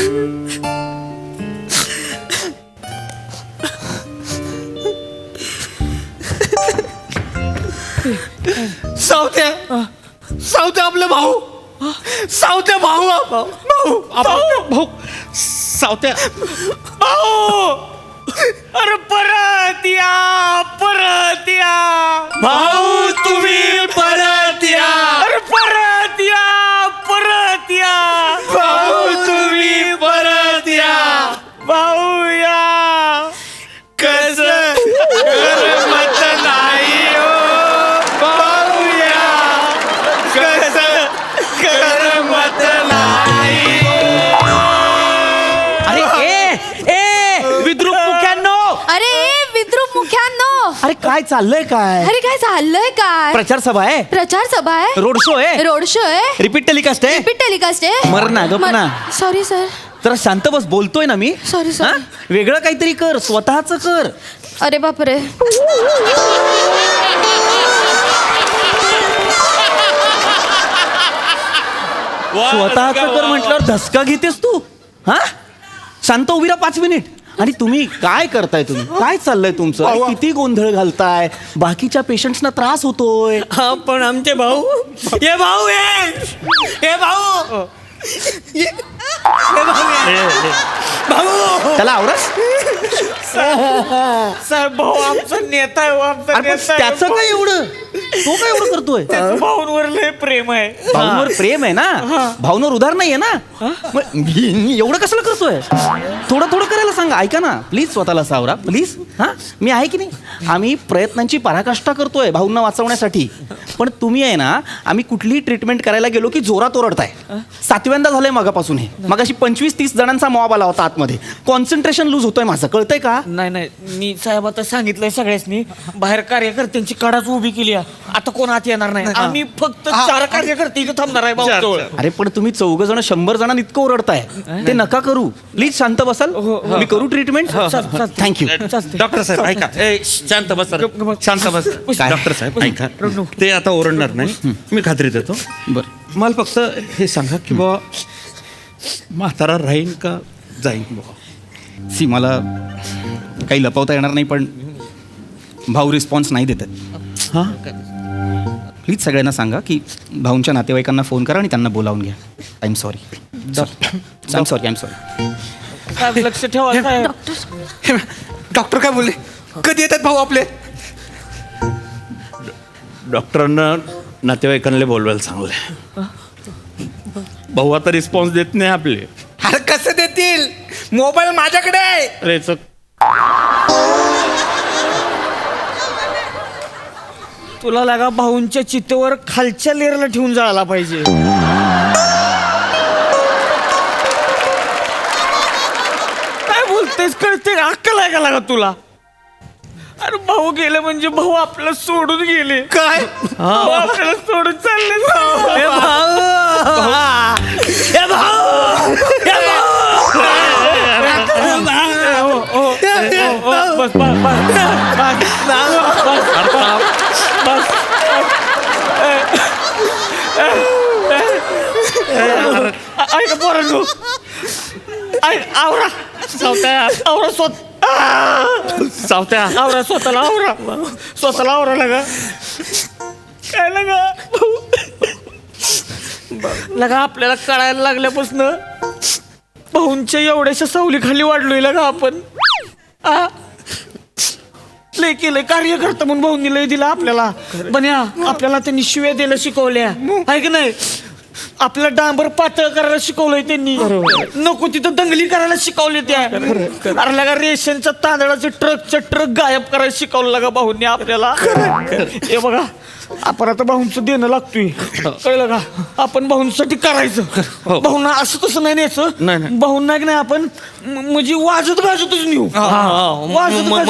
सावत्या सावत्या आपले भाऊ सावत्या भाऊ भाऊ सावत्या भाऊ अरे परत या भाऊ तुम्ही परत या अरे परत या भाऊ तुम्ही परत या भाऊ या कस करमत नाही हो भाऊ या कस करमत नाही विद्रूप मुख्यांनो अरे काय चाललंय काय अरे काय चाललंय काय प्रचार सभा आहे प्रचार सभा आहे रोड शो आहे रोड शो आहे रिपीट टेलिकास्ट आहे रिपीट टेलिकास्ट आहे मर ना गप ना सॉरी सर जरा शांत बस बोलतोय ना मी Sorry, sorry. हा? वेगळं काहीतरी कर स्वतःच कर अरे बापरे स्वतःच कर म्हटल्यावर धसका घेतेस तू हा शांत उभी राहा 5 मिनिट आणि तुम्ही काय करताय तुम्ही काय चाललंय तुमचं आणि किती गोंधळ घालताय बाकीच्या पेशंट्सना त्रास होतोय हा पण आमचे भाऊ हे भाऊ हे भाऊ भाऊ त्याला आवडस साहेब भाऊ आमचा नेता आहे आमचा नेता त्याचं काय एवढं तो काय एवढं करतोय भाऊंवर लय प्रेम आहे भाऊंवर प्रेम आहे ना भाऊंवर उधार नाहीये ना मग एवढं कसलं करतोय थोडं थोडं करायला सांगा ऐका ना प्लीज स्वतःला सावरा प्लीज हा मी आहे की नाही आम्ही प्रयत्नांची पराकाष्ठा करतोय भाऊंना वाचवण्यासाठी पण तुम्ही आहे ना आम्ही कुठलीही ट्रीटमेंट करायला गेलो की जोरात ओरडताय 7व्यांदा झालंय मगापासून हे मगाशी 25-30 जणांचा मॉब आला होता आतमध्ये कॉन्सन्ट्रेशन लूज होतोय माझं कळतंय का नाही मी साहेब आता सांगितलंय सगळ्यांनी बाहेर कार्यकर्त्यांची कडाच उभी केली आहे आता कोण आत येणार नाही आम्ही फक्त 4 कार्यकर्ते इथे थांबणार आहे भाऊ अरे पण तुम्ही 4 जण 100 जणांना इतकं ओरडताय ते नका करू प्लीज शांत बसाल मी करू ट्रीटमेंट थँक्यू डॉक्टर साहेब ऐका शांत बस शांत बस डॉक्टर साहेब ऐका ते आता ओरडणार नाही मी खात्री देतो बरं मला फक्त हे सांगा की बाबा म्हातारा राहीन का जाईन बाबा सी मला काही लपवता येणार नाही पण भाऊ रिस्पॉन्स नाही देत हां प्लीज सगळ्यांना सांगा की भाऊंच्या नातेवाईकांना फोन करा आणि त्यांना बोलावून घ्या I am sorry I am sorry साहेब लक्ष ठेवा साहेब डॉक्टर काय बोलले कधी येतात भाऊ आपले डॉक्टरांना नातेवाईकांना बोलवायला सांगलंय भाऊ आता रिस्पॉन्स देत नाही आपले अरे कसं देतील मोबाईल माझ्याकडे आहे अरे तुला लागा भाऊंच्या चितेवर खालच्या लेअरला ठेवून जायला पाहिजे काय बोलतेस कळते का अक्कल आहे का लागा तुला अरे भाऊ गेले म्हणजे भाऊ आपल्याला सोडून गेले काय भाऊ आपल्याला सोडून चालले बस ऐका पोरांनो आवरा आवरा सावत्या आवरा स्वतःला आवरा लगा काय लगा आपल्याला कळायला लागल्यापासून भाऊंच्या एवढ्याशा सावलीखाली वाढलोय लगा आपण लय केलंय कार्यकर्ता म्हणून भाऊंनी लय दिला आपल्याला बन्या आपल्याला त्यांनी शिव्या द्यायला शिकवल्या आहे की नाही आपलं डांबर पातळ करायला शिकवलंय त्यांनी नको तिथं दंगली करायला शिकवले त्या अरे लगा रेशनच्या तांदळाचे ट्रक गायब करायला शिकवलं लगा भाऊंनी आपल्याला हे बघा आपण आता भाऊंचं देणं लागतोय कळलं का आपण भाऊंसाठी करायचं भाऊंना असं तसं नाही न्यायचं भाऊंना नाही आपण म्हणजे वाजत गाजतच नेऊ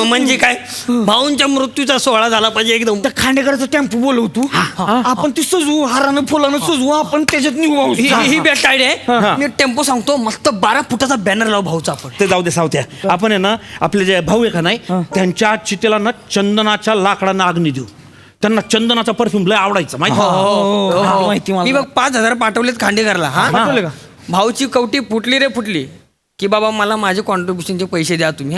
म्हणजे काय भाऊंच्या मृत्यूचा सोहळा झाला पाहिजे एकदम त्या खांडेकरचा टेम्पो बोलवतो आपण ती सजवू हारानं फुलानं सजवू आपण त्याच्यात निघू ही बेस्ट आयडिया आहे मी टेम्पो सांगतो मस्त 12 फुटाचा बॅनर लावू भाऊचा आपण ते जाऊ दे सावत्या आपण आहे ना आपले जे भाऊ आहे का नाही त्यांच्या चितेला ना चंदनाच्या लाकडांना अग्नी देऊ त्यांना चंदनाचा परफ्यूम लय आवडायचा माहिती मी बघ 5,000 पाठवलेत खांडेकरला हा भाऊची कवटी फुटली रे फुटली की बाबा मला माझे कॉन्ट्रीब्युशनचे पैसे द्या तुम्ही.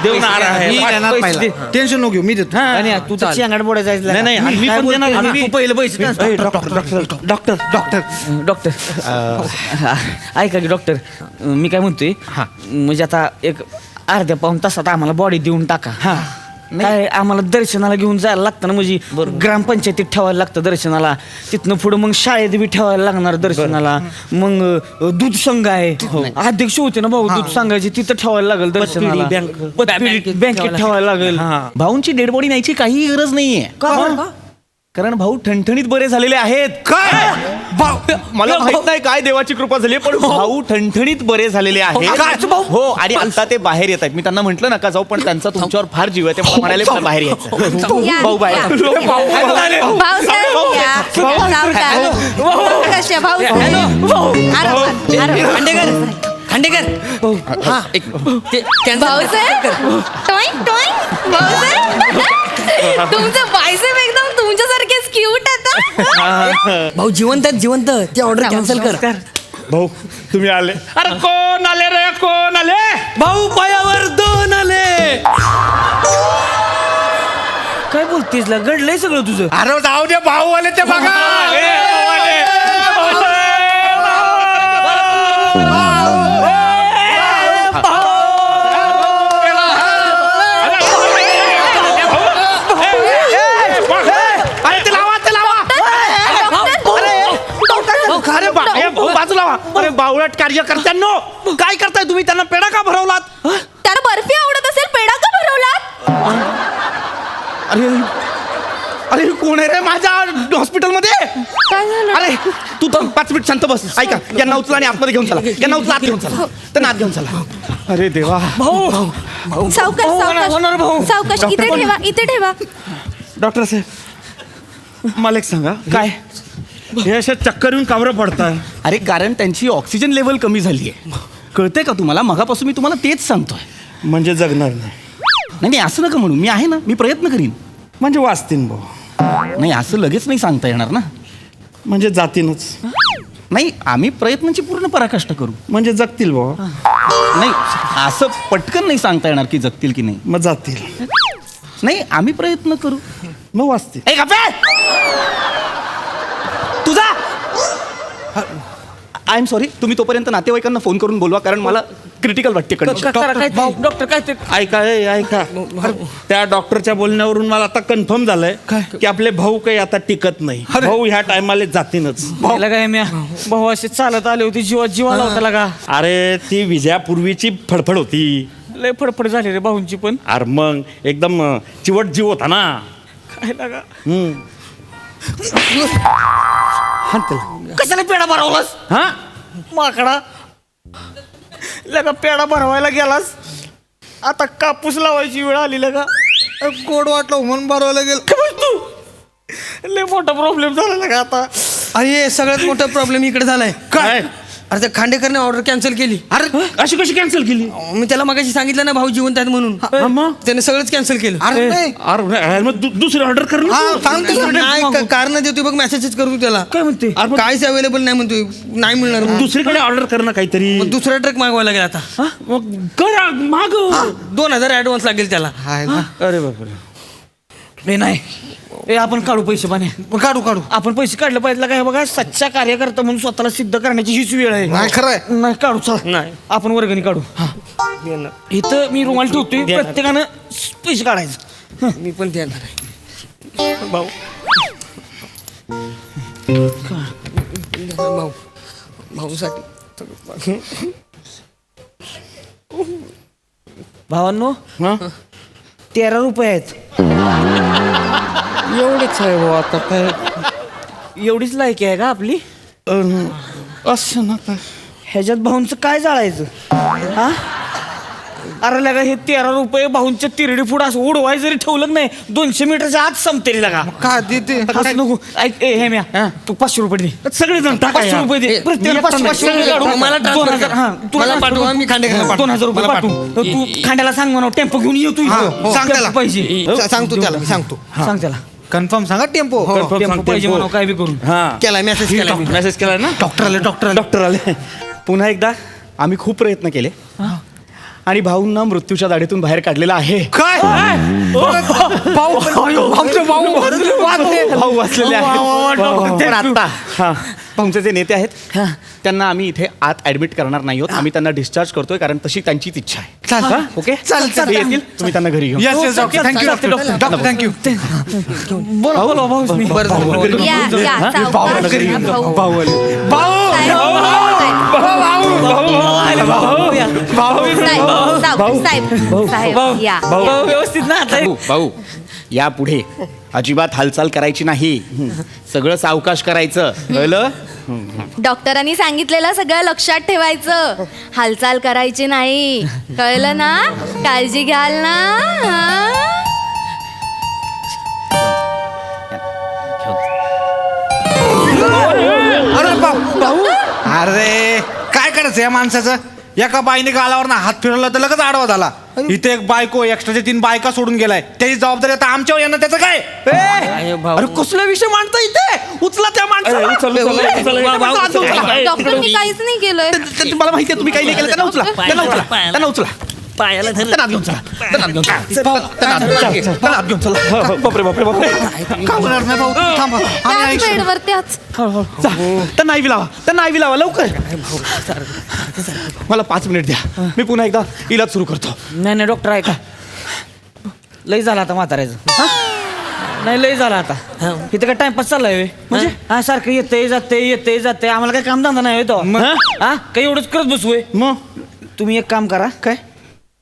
देवणार आहे. मी देणार पहिला. टेन्शन नको घेऊ, मी देतो. आणि तू तर चिंगाड बोडा जायचं नाही, नाही, आणि मी पण देणार. आणि तू पहिले पैसे डॉक्टर डॉक्टर ऐका की डॉक्टर, मी काय म्हणतोय म्हणजे आता एक अर्ध्या पाऊण तासात आम्हाला बॉडी देऊन टाका. काय आम्हाला दर्शनाला घेऊन जायला लागतं ना, म्हणजे ग्रामपंचायतीत ठेवायला लागतं दर्शनाला, तिथनं पुढे मग शाळेत बी ठेवायला लागणार दर्शनाला, मग दूध संघ आहे, अध्यक्ष होते ना भाऊ दूध संघाचे, तिथं ठेवायला लागेल दर्शनाला, बँकेत ठेवायला लागेल. भाऊंची डेड बॉडी न्यायची काही गरज नाहीये. कारण भाऊ ठणठणीत बरे झालेले आहेत. काय मला माहित नाही काय देवाची कृपा झाली, पण भाऊ ठणठणीत बरे झालेले आहेत. हो, आणि आता ते बाहेर येत आहेत. मी त्यांना म्हटलं नका जाऊ, पण त्यांचा तुमच्यावर फार जीव आहे. ते मला म्हणाले मला बाहेर यायचं. या, भाऊ बाहेर. या. भाऊसाहेब या. सावकार. कशा भाऊसाहेब? खांडेकर हा एक भाऊसाहेब टॉईंग टॉईंग भाऊसाहेब तुमचं बायसेप एकदम तुमच्यासारखेच क्यूट आता. भाऊ जिवंत आहेत, जिवंत. ती ऑर्डर कॅन्सल कर. भाऊ तुम्ही आले. अरे कोण आले रे, कोण आले? भाऊ पायावर 2 आले. काय बोलतेस ला, घडलंय सगळं तुझं. अरे जाऊ दे, भाऊ आले ते बघा. बाजूला व्हा. अरे बावळट कार्यकर्त्यांनो, काय करताय तुम्ही? त्यांना पेढा का भरवलात? त्याला बर्फी आवडत असेल, पेढा का भरवला? अरे अरे कोण आहे रे माझ्या हॉस्पिटलमध्ये? काय झालं? अरे तू 5 मिनिट शांत बस. ऐका, यांना उचला आणि आतमध्ये घेऊन चला. यांना उचला, आत घेऊन चला. त्यांना आत घेऊन चला. अरे देवा. सावकाश होणार भाऊ. सावकाश सावकाश इथे ठेवा, इथे ठेवा. डॉक्टर साहेब मला एक सांगा, काय? हे अशा चक्कर येऊन कावरं पडताय? अरे कारण त्यांची ऑक्सिजन लेवल कमी झाली आहे. कळतंय का तुम्हाला? मगापासून मी तुम्हाला तेच सांगतोय. म्हणजे जगणार नाही? नाही नाही, असं नका म्हणू. मी आहे ना, मी प्रयत्न करीन. म्हणजे वाचतीन भाऊ? नाही, असं लगेच नाही सांगता येणार ना. म्हणजे जातीनच? नाही, आम्ही प्रयत्नांची पूर्ण पराकाष्ठा करू. म्हणजे जगतील भाऊ? नाही, असं पटकन नाही सांगता येणार की जगतील की नाही. मग जातील? नाही, आम्ही प्रयत्न करू. मग वाचतील. ए गप्पे! तुझा आय एम सॉरी. तुम्ही तोपर्यंत नातेवाईकांना फोन करून बोलवा, कारण मला क्रिटिकल वाटते कंडिशन. डॉक्टर काय ते ऐका ऐका, त्या डॉक्टरच्या बोलण्यावरून मला आता कन्फर्म झालंय की आपले भाऊ काही आता टिकत नाही. भाऊ ह्या टायमाला जातीनच. काय म्या भाऊ असे चालत आले होते, जीवाला होता लागा. अरे ती विजयापूर्वीची फडफड होती. लय फडफड झाली रे भाऊंची पण. अरे मग एकदम चिवट जीव होता ना. काय लागा, कशाला पेढा भरवलास? हा, माकडा लगा, पेढा भरवायला गेलास, आता कापूस लावायची वेळ आली लगा. गोड वाटलं म्हणून भरवायला गेलं. तू लय मोठा प्रॉब्लेम झाला लगा आता. अरे सगळ्यात मोठा प्रॉब्लेम इकडे झालाय. काय? अरे त्या खांडेकरने ऑर्डर कॅन्सल केली. अरे अशी कशी कॅन्सल केली? मी त्याला मगाशी सांगितलं ना भाऊ जिवंत आहेत म्हणून. मग त्याने सगळंच कॅन्सल केलं. अरे नाही. अरे मग दुसरी ऑर्डर कर ना. नाही कारण देतोय बघ, मेसेजेस करू त्याला. काय म्हणते? काहीच अवेलेबल नाही म्हणतोय, नाही मिळणार म्हणून. दुसरीकडे ऑर्डर कर ना काहीतरी. मग दुसरा ट्रक मागवायला लागेल आता. मग कर माग. 2000 ऍडव्हान्स लागेल त्याला. अरे बापरे. हे नाही, ए आपण काढू पैसे पाणी. काढू काढू. आपण पैसे काढलं पाहिजे काय बघा, सच्चा कार्यकर्ता म्हणून स्वतःला सिद्ध करण्याची हीच वेळ आहे. नाही खरंय. नाही काढू, चल नाही. आपण वर्गणी काढू. इथं मी रुमाल ठेवतोय, प्रत्येकानं पैसे काढायचं. मी पण देणार आहे भाऊ भाऊ भाऊसाठी. भावांनो, 13 रुपये आहेत. एवढंच आहे भाऊ. आता काय एवढीच लायकी आहे का आपली? असं ना काय. ह्याच्यात भाऊंचं काय जाळायचं? हा, अरे लगा हे 13 रुपये भाऊंच्या तिरडी पुढं असं उडवाय जरी ठेवलं नाही, 200 मीटरच्या आत संपतेली लगा. काय देते? असं नको. ऐक ए हे म्या, तू 500 रुपये दे. सगळेजण टाका 500 रुपये दे. प्रत्येकाला 500 रुपये काढू. मला transfer 2000. कर. हा, तुला मला पाठवा, मी खांडेकरला पाठवतो. 2000 रुपये मला पाठवू. तू खांड्याला सांग म्हणा, टेम्पो घेऊन येतो इथं. सांग त्याला. पाहिजे सांगतो त्याला, मी सांगतो. सांग त्याला. कन्फर्म सांगा टेम्पो. टेम्पो पाहिजे म्हणा, काय बी करून. हा केलाय मेसेज केलाय मी. मेसेज केलाय ना. डॉक्टर आले. डॉक्टर आले. पुन्हा एकदा आम्ही खूप प्रयत्न केले आणि भाऊंना मृत्यूच्या दाढीतून बाहेर काढलेलं आहे. काय भाऊचे भाऊ भाऊ वाचलेले आहेत. पण आता भाऊंचे जे नेते आहेत त्यांना आम्ही इथे आत ऍडमिट करणार नाही आहोत. आम्ही त्यांना डिस्चार्ज करतोय कारण तशी त्यांचीच इच्छा आहे. चालेल. ओके चालेल. ते येतील, तुम्ही त्यांना घरी घेऊन yes yes doctor thank you doctor thank you या या सावकाश. भाऊ. साहेब या व्यवस्थित ना आता भाऊ या पुढे अजिबात हालचाल करायची नाही. सगळं सावकाश करायचं, कळलं? डॉक्टरांनी सांगितलेलं सगळं लक्षात ठेवायचं. हालचाल करायची नाही, कळलं ना? काळजी घ्याल ना? हा? अरे भाऊ अरे काय करायचं या माणसाचं? एका बाईने गालावर हात फिरवला तर लगेच आडवा झाला. इथे एक बायको एक्स्ट्राचे 3 बायका सोडून गेलाय. त्याची जबाबदारी आता आमच्यावर येणार. त्याचं काय? अरे कसला विषय मांडता इथे? उचला त्या माणसाला. डॉक्टर मी काहीच नाही केलंय. मला माहितीये तुम्ही काही नाही केलं. त्यांना उचला, त्यांना उचला. पायाला धर. त्यांना आत घेऊन चला. त्यांना आत घेऊन चला. त्यांना आत घेऊन चला. बापरे बापरे बापरे. का होणार नाही भाऊ? थांबा. आम्ही त्याच बेडवर त्याच. त्यांना आईवी लावा, त्यांना आईवी लावा लवकर. मला 5 मिनिट द्या, मी पुन्हा एकदा इलाज सुरू करतो. नाही नाही डॉक्टर ऐका, लय झालं आता म्हाताऱ्याचं. नाही लय झालं आता. इथं काय टाइमपास चाललाय म्हणजे हा सारखं येते जाते आम्हाला काही काम धंदा नाही तो. हा काही एवढंच करत बसू. मग तुम्ही एक काम करा, काय?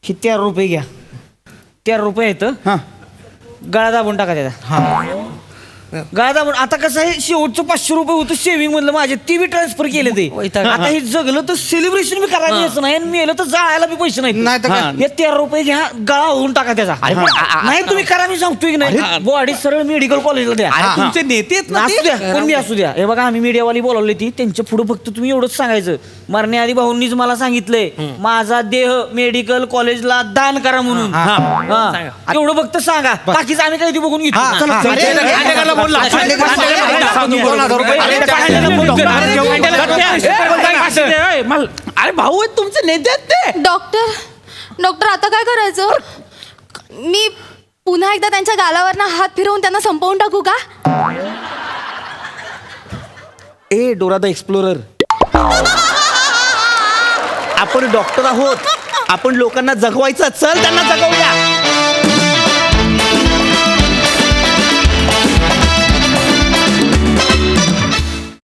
ही 13 रुपये घ्या. 13 रुपये येतं, हा गळा दाबून टाका त्याचा. गळा दाबून. आता कसं आहे, शेवटचं 500 रुपये होतं सेव्हिंग मधलं माझे, ती बी ट्रान्सफर केले ते. आता हे जगलं तर सेलिब्रेशन बी करायला यायचं नाही आणि मेलं तर जायला बी पैसे नाही तर काय? हे 13 रुपये घ्या, गळा होऊन टाका त्याचा. नाही तुम्ही करा, मी सांगतोय की नाही. बॉडी सरळ मेडिकल कॉलेजला द्या. अरे तुमचे नेते आहेत ना असू ते? द्या, कोण बी असू द्या. हे बघा आम्ही मीडियावाली बोलावली ती, त्यांच्या पुढे फक्त तुम्ही एवढंच सांगायचं, मरण्याआधी भाऊंनीच मला सांगितलंय माझा देह मेडिकल कॉलेजला दान करा म्हणून. एवढं फक्त सांगा, बाकीच आम्ही काही बघून घेतो. अरे भाऊ आहेत तुमचे नेते आहेत ते. डॉक्टर आता काय करायचं? मी पुन्हा एकदा त्यांच्या गालावर हात फिरवून त्यांना संपवून टाकू का? ए डोरा द एक्सप्लोरर, आपण डॉक्टर आहोत, आपण लोकांना जगवायचं. चल त्यांना जगवूया.